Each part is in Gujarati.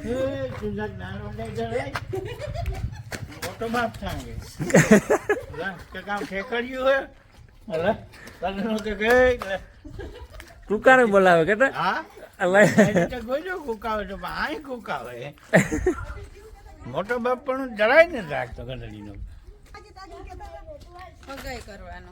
तुझा ज्ञान वाला जड़े मोटो बाप थांगे के काम ठेकड़ियो है अरे तन्नो के गए ટુકારે બોલાવે કે हाँ અલા तो गोजो कुकावे तो आई कुकावे मोटो बाप पण જરાય ને રાખતો ગઢડીનો હગાઈ કરવાનો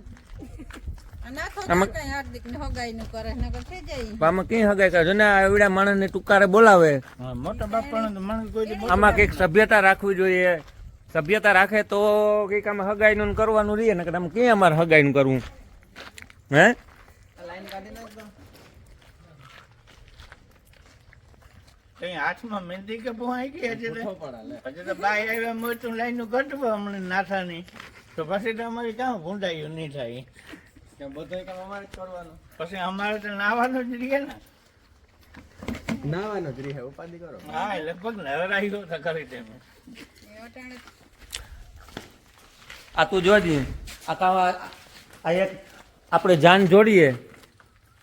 નાખો આમાં- કઈ હાર્દિક ને હગાઈ નું કરે નકર થઈ જાય આમાં કઈ હગાય કરે ને આવડા માણસને ટુકારે બોલાવે હા મોટો બાપ પણ મને કોઈ દી આમાં કઈક સભ્યતા રાખવી જોઈએ સભ્યતા રાખે તો કઈક આમાં હગાઈ નું કરવાનું રહીએ ને આમ ક્યાં અમારે હગાઈ નું કરવું હે કઈ હાથમાં મહેંદી કે પોહાઈ ગઈ હજી તો બાય આવ્યા મોટું લાઈન નું ઘટવું હમણાં નાથાની તો પછી તો અમારી કામ ભૂંડાયું નહીં થાય બધું કામ અમારે જ કરવાનું. પછી અમારે તો નાવાનું જ રહીએ ને નાવાનો જ રહે, ઉપાધિ કરો. હા લગભગ નવરાયો તો ખરી તેમ એ અટાણે આ તું જોજી આ એક આપણે જાન જોડીએ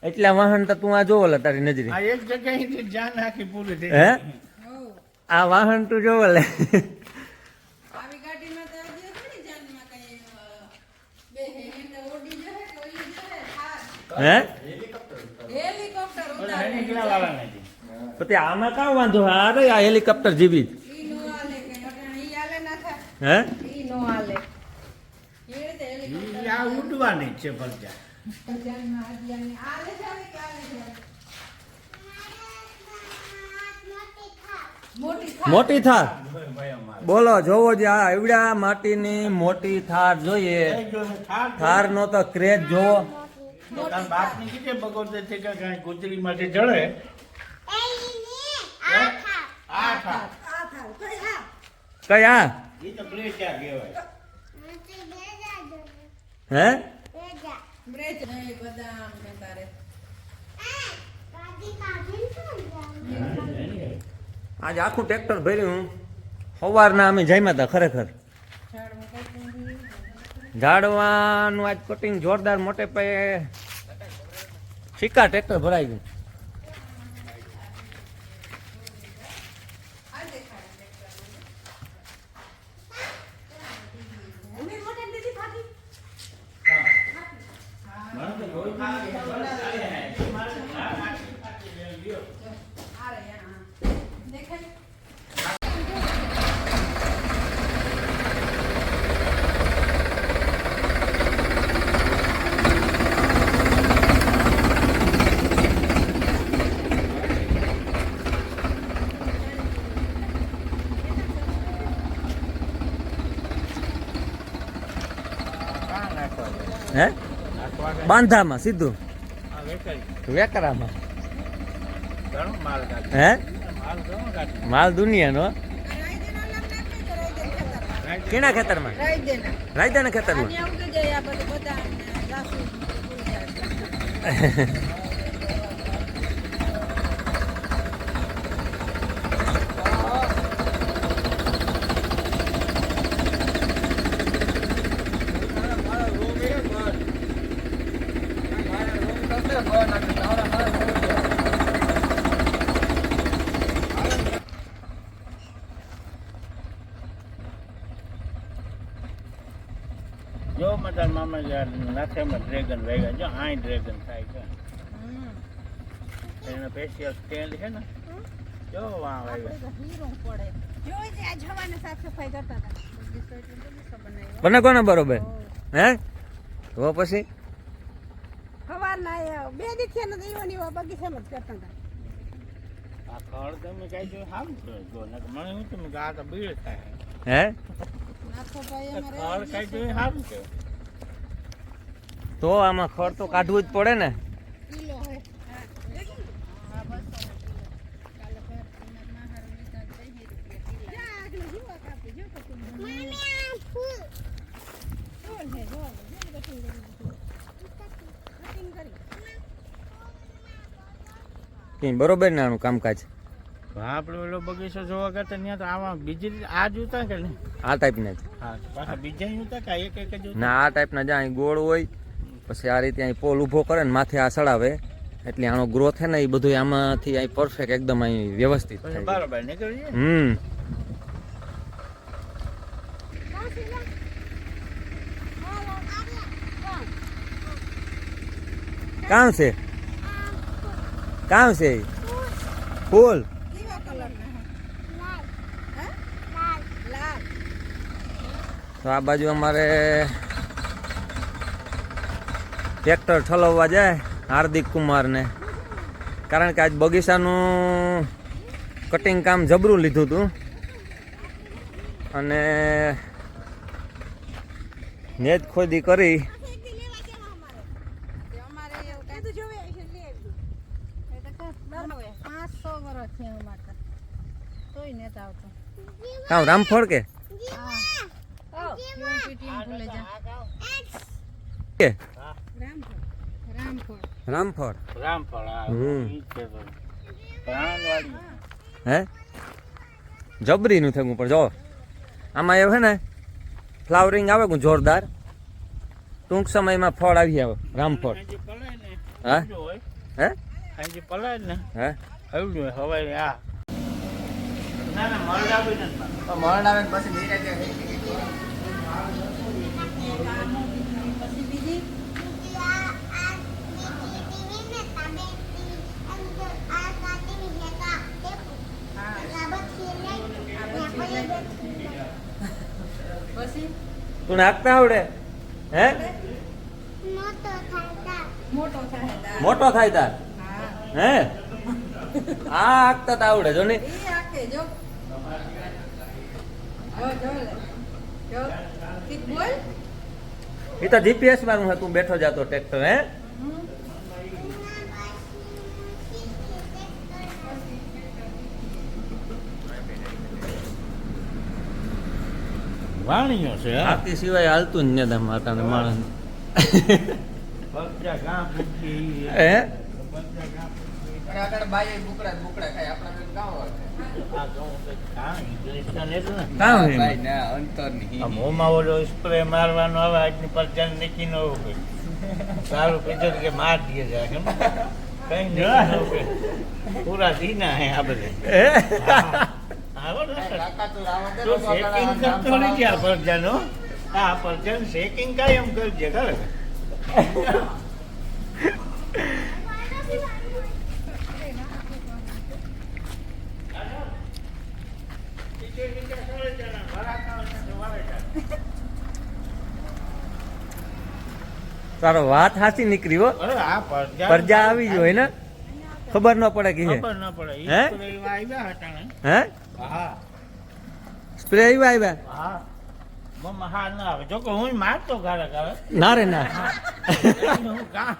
એટલા વાહન તો તું આ જોવો તારી નજરે આ એક જગ્યાએથી જાન આખી પૂરી થઈ હે હો આ વાહન તું જોવો લે આવી ગાડીમાં તો આજે થોડી જાનમાં કઈ બે હેન્ડ ઓડી જશે કોઈ જશે થાર હે હેલિકોપ્ટર ઓલા ઉતારે નીકળ્યા વાળા નથી પછી આમાં કાં વાંધો અરે આ હેલિકોપ્ટર જેવી જ. ઈ નો હાલે કે અટાણે ઈ હાલે ના થાય હે ઈ નો હાલે એ રીતે હેલિકોપ્ટર ઈ આ ઉડવાની જ છે ભરજા જાનમાં આદિયાની હાલે જાવે કે હાલે જાવે મોટી થાર મોટી થાર ભાઈ અમારે બોલો જોવો જે આ એવડા માટીની મોટી થાર જોઈએ થાર નો તો ક્રેઝ જોવો બાપની કીધે બગોદર થી કે કાંઈ ગુજરી માટે જળે આ થા આ થાર કઈ આ કઈ આ ઈ તો બ્રેચા કહેવાય હે બ્રેચ નહીં બદામ ને તારે આજે આખું ટ્રેક્ટર ભર્યું સવારના અમે જમ્યા હતા ખરેખર ઝાડમાં કઈ ઝાડવાનું આજ કટિંગ જોરદાર મોટે પાયે સિક્કા ટ્રેક્ટર ભરાઈ ગયું આ દેખાડે આ રે આ દેખાય કાં નાખવા દે હે નાખવા દે બાંધામાં સીધું આ વેચાઈ વેકરામાં ઘણો માલ કાઢે હે માલ ઘણો કાઢે માલ દુનિયાનો રાઈદેના નામ નાખે તો રાઈદેન ખેતર કેના ખેતરમાં રાઈદેના રાયદાના ખેતરમાં અહીંયા ઉગી જાય આ બધું બદામ ને જાસૂદ ને ફૂલ જાય જો મતાર મામા નાથેમાં ડ્રેગન વેગા જો આ ડ્રેગન થાય છે એનો સ્પેશિયલ સ્ટેન્ડ છે ને જો વાહ વાગ્યા હીરો પડે જોઈ જે આ જવાને સાફ સફાઈ કરતા હતા બગીચો એટલે બગીચો બનાવ્યો બને કોને બરોબર હે તો પછી સવારના બે દીથી ને દેવાની બગીચામાં જ કરતા હતા આ ખડ તમે કઈ જો સામ છો જો ને મને હું તમે કે આ તો બીડ થાય હે નાથો ભાઈ ખડ અમારે કઈ જો સારું છે તો આમાં ખડ તો કાઢવું જ પડે ને કિલો હે હા બસો કાલે ફેર માહાર લીધા 30 રૂપિયા કિલો જા આગળ જીવા કાપી જો તો તું બોલ હે જો કટિંગ કરી કઈ બરોબર ને આનું કામકાજ આપણે ઓલો બગીચો જોવા કરતા ત્યાં તો આવા બીજી આ જોતા કે નહીં આ ટાઈપના જ હા પાછા બીજા જોતા કે એક જ જોતા ના આ ટાઈપના જ્યાં અહીં ગોળ હોય પછી આ રીતે અહીં પોલ ઊભો કરે ને માથે આ સડાવે એટલે આનો ગ્રોથ છે ને એ બધું આમાંથી અહીં પરફેક્ટ એકદમ અહીં વ્યવસ્થિત પછી થાય બરાબર નીકળી જાય. કામ છે કામ છે ઈ? ફૂલ કેવા કલરના હે લાલ તો આ બાજુ અમારે ટ્રેક્ટર ઠલવવા જાય હાર્દિક કુમારને, કારણ કે આજ બગીચાનું કટિંગ કામ જબરું લીધું હતું અને નેજ ખોદી કરી અમારે એવું કાંઈ તો જોવે છે લે એ તો કાં 500 વર્ષ છે અમારે તોય નથી આવતો કામ રામફળ કે હા ટીમ ભૂલે જા કે રામફળ રામફળ રામફળ આ હમ. ઈ છે તો. પ્રાણવાળી. હે જબરીનું થયું પણ જો આમાં એવું છે ને ફ્લાવરિંગ આવે કે જોરદાર, ટૂંક સમયમાં ફળ આવી આવે રામફળ. આ જે પલાય ને હા જો હોય હે આ જે પલાય ને હે એવું જોઈએ હવાય આ ના ના મરડા બી નથી પાડતા. તો મરણ આવે ને પછી નિરાતે પછી બીજી પછી તું નાખતા આવડે હે મોટો થાય દાળ. મોટો થાય તાર હા હે આ આખતા તો આવડે જો ને એ આખે જો જો લે જો ઠીક બોલ એ તો જીપીએસ માં હું તું બેઠો જાતો ટ્રેક્ટર હે વાણીઓ છે હા. આથી સિવાય હાલતું જ નથી માતાને માણસ બધા ગામ પૂછી હે બધા ગામ પૂછી. અને આગળ બાઈ બુકડા બુકડા ખાય આપણા કામ આવે આ ઘઉં તો કાં ઇંગ્લિશ તો નથી ને. કામ હે બાઈ ના અંતર ની આ મોંમાં ઓલો સ્પ્રે મારવાનો આવે આજની પરચાન નીચી ન ઉભે સારું કીધું કે માર દે જાય કેમ કઈ નહીં પૂરા દીના હે આ બધે હે? આવો ને કાકા તો રાવણ દે તો શેકિંગ કરતો નથી આ પરચાનો આ પરચાન શેકિંગ કાયમ કરજે ખરે તારો વાત હાચી નીકળી હો, અરે આ પરજા પરજા આવી ગયો ને ખબર ન પડે કે ખબર ન પડે ઈ હે? સ્પ્રે એવા આવ્યા હતા ને હે હા સ્પ્રે આવ્યા હા મમ્મા હા ના આવે જો કે હું મારતો ગાળે ગાળે ના રે ના હું કાં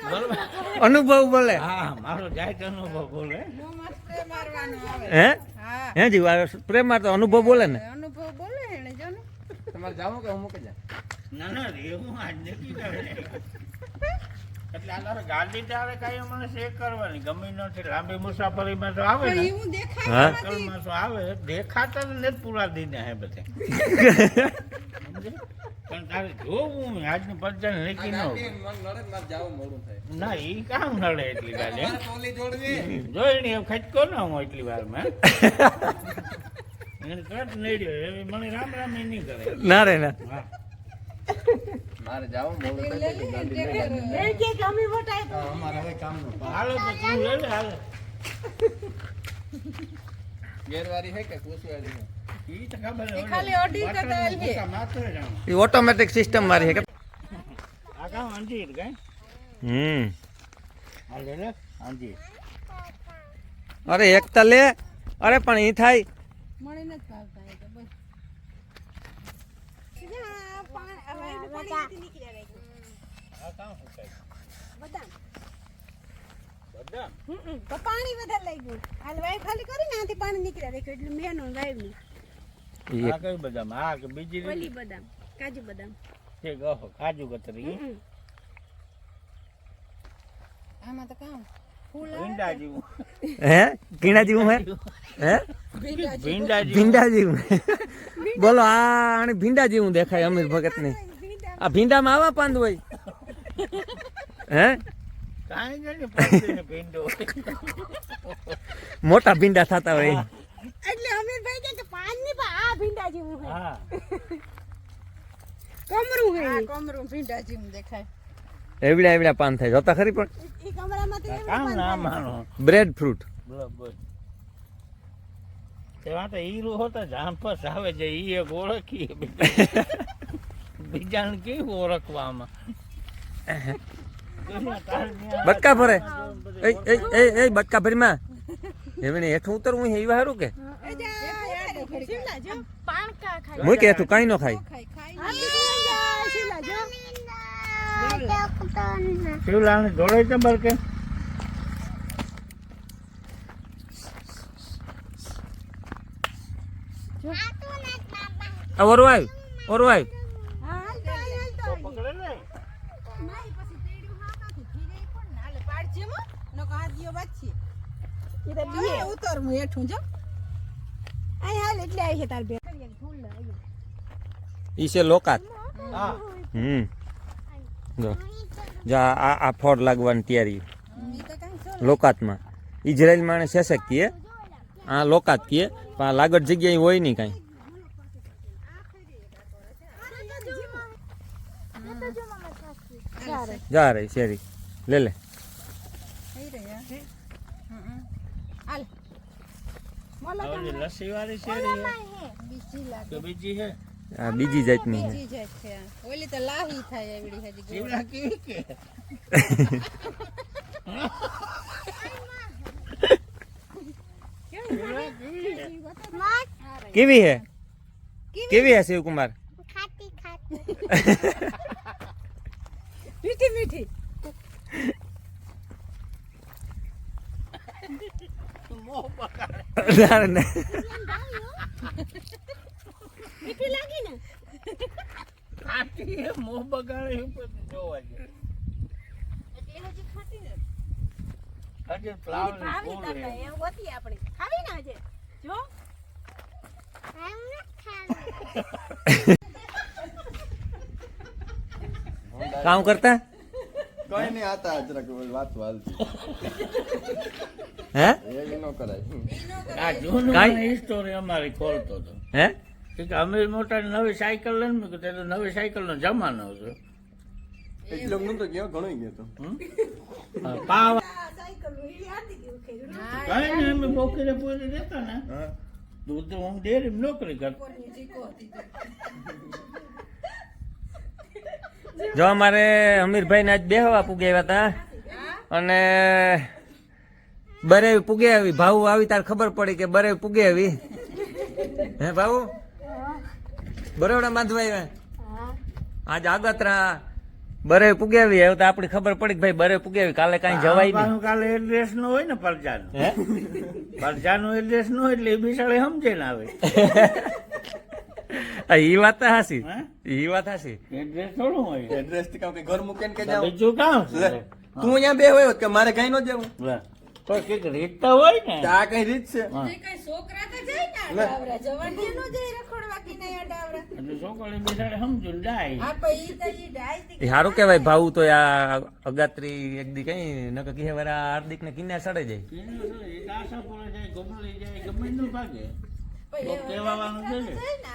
બરોબર અનુભવ બોલે હા મારો જાય અનુભવ બોલે મોંમાં સ્પ્રે મારવાનો આવે હે હા હે જીવ સ્પ્રે માં તો અનુભવ બોલે ને અનુભવ બોલે એને જો ને તમારે જાવું કે હું મૂકી જાય ના ના એવું આજ નથી કરે એટલે આ તારે ગાડી તારે કાંઈ મને ચેક કરવાની ગમે નથી લાંબી મુસાફરીમાં તો આવે પણ ને એવું દેખાય હા? સાયકલમાં તો આવે દેખાતા જ નથી પૂરા દીને હે બધે સમજે? પણ તારે જોવું આજની પરચાન લેખી ન હોય. મન નડે ને મારે જાવું મોડું થાય ના ઈ કામ નડે એટલી ગાડી મારે ટોલી જોડવી જોઈ ને ખચકો ના હું એટલી વારમાં એને કટ નડ્યો હવે મને રામ રામ ય નહીં કરે ના રે ના હા મારે જાવું મોડું થાય એટલે ગાડી લઈ એ કે ગમી વટાય તો અમારે હવે કામનું હાલો તો તું લે લે હાલે ગેરવારી હે કે કુસવારી હે ઈ તો ખબર એ ખાલી અઢી કદા આલજે. માત્ર જાણ એ ઓટોમેટિક સિસ્ટમ મારી છે કે આ કામ અંજીર કઈ આ લે લે અંજીર અરે એક તો લે અરે પણ ઈ થાય મને નથી ભાવતા એ તો બસ આ કામ ફૂકાય બદામ બધા તો પાણી વધારે લઈ ગયું હાલ વાઈ ખાલી કરી ને આથી પાણી નીકળ્યા દેખ્યું એટલે મેનો વાઈ ની ઈ આ કઈ બદામ આ કે બીજી ઓલી રીત બદામ કાજુ બદામ છે ગહો કાજુ કતરી આમાં તો કામ ફૂલ ભીંડા જેવું હે કીણા જેવું હે હે ભીંડા જેવું ભીંડા જેવું બોલો આ આને ભીંડા જેવું દેખાય અમીર ભગત ને આ ભીંડામાં આવા પાંદ હોય હે કાંઈ નહીં પડશે ભીંડો. મોટા ભીંડા થતા હોય એટલે અમીરભાઈ કહે કે પાન ની આ ભીંડા જેવું છે. હા કમરું છે. હા કમરું ભીંડા જેવું દેખાય. એવડા એવડા પાન થાય જોતા ખરી પણ ઈ કમરામાંથી એમ કામ પાન ના થાય. માનો બ્રેડ ફ્રૂટ બરાબર. તે માટે હીરું હોતા જામફસ આવે છે ઈ એક ઓળખીએ બીજાને કેવું ઓળખવામાં. બટકા ભરે એ બટકા ભરીમાં એમને હેઠું ઉતરવું છે એવા હારું કે એ જા શિમલા જો પાણકા ખાય. મૂય કે હેઠું કાંઈ ન ખાય હા દીકરી જા શિમલા જો. શિવલાલને જોડે છે બરકે ઓરવાય હા હાલ તો હાલ તો. પકડે ને નહીં પછી તેડ્યું હા કાથી ફીરે પણ ના લે પાડજે મો નકો હાથ દિયો બાછી. ઈ તો બે ઉતર હું હેઠું જો. આય હાલ એટલે આઈ છે તાર બે. ફૂલ આવી. ઈ છે લોકાત હા જો જા આ ફોડ લાગવાની તૈયારી ઈ તો કાંઈ છો. લોકાતમાં ઇઝરાયલ માણે શેષક કીએ આ લોકાત કીએ પણ આ લાગત જગ્યાએ હોય નહીં કાંઈ જા રહી શેરી લે લે થઈ રહ્યા. હાલ. મોલા ઓલી લસ્સી વાળી શેરી હે બીજી લાગે. કે બીજી હે આ બીજી જાતની છે બીજી જ છે. ઓલી તો લાહી થાય એવડી હજી ગોળ. શિવલા કેવી કે કેવી હે કેવી હે શિવકુમાર મીઠી મીઠી. મોહ બગાડે. ના, ના. મીઠી લાગી ને. ખાટી હે મોહ બગાડે એવું બધું જોવા જાય. એટલે હજી ખાટી ને. હજી ફ્લાવર ભાવની ફૂલ તરતા હે એમ ગોતી આપણે. ખાવી ના છે. જો. કામ કરતા કઈ નહીં આતા જરાક વાત વાલતી હે એવી ન કરાય આ જૂનું કાંઈ? હિસ્ટોરી અમારી ખોલતો હતો હે કે અમીર મોટા નવી સાયકલ લઈને મેં કીધું તો નવી સાયકલ નો જમાનો છે. એટલું હું તો ગયો ઘણો ગયો તો હા, પાવા સાયકલ વીડી આતી ગયું ખેરું. કઈ ને અમે બોકરે પોતે રહેતા ને હા દૂધ હું ડેરી નોકરી કરતો. કોની ચીકો હતી તો. જો અમારે અમીરભાઈ ને આજ બેહવા પૂગે આવ્યા હતા અને બરે પૂગે આવી ભાવ આવી તાર ખબર પડી કે બરે પૂગે આવી હે ભાવ બરોડા બાંધવા આવ્યા આજ આગતરા બરે પૂગે આવી હવે તો આપડી ખબર પડી કે ભાઈ બરે પૂગે આવી કાલે કાંઈ જવાય નહીં પાછું કાલે એડ્રેસ નો હોય ને પરજાનું હે પરજાનું એડ્રેસ નો હોય એટલે એ બિચારે સમજે ના આવે. ઈ વાત તો હાસી હે? ઈ વાત હાસી એડ્રેસ થોડું હોય એડ્રેસ થી કામ કે ઘર મૂકીને કે જાવ બીજું કામ લે, છે તું અહીંયા બે હોય કે મારે કઈ ન જવું લે. તો કઈક રીત તો હોય ને આ કઈ રીત છે હા. જે કઈ છોકરા તો જાય ને આડાવરા જવાની નો જાય રખડવા કે નહીં આડાવરા. એટલે છોકરી બિચારે સમજુ ને જાય. હા પણ ઈ તો ઈ ડાય એ સારું કેવાય ભાવ તો આ અગાત્રી એક દી કઈ નકર કહે વરા હાર્દિક ને કિન્યા સડે જાય એનું શું, એક આશા પૂરે જાય ગમલી જાય ગમે નું ભાગે પણ તો કહેવાનું છે ને. જાય ને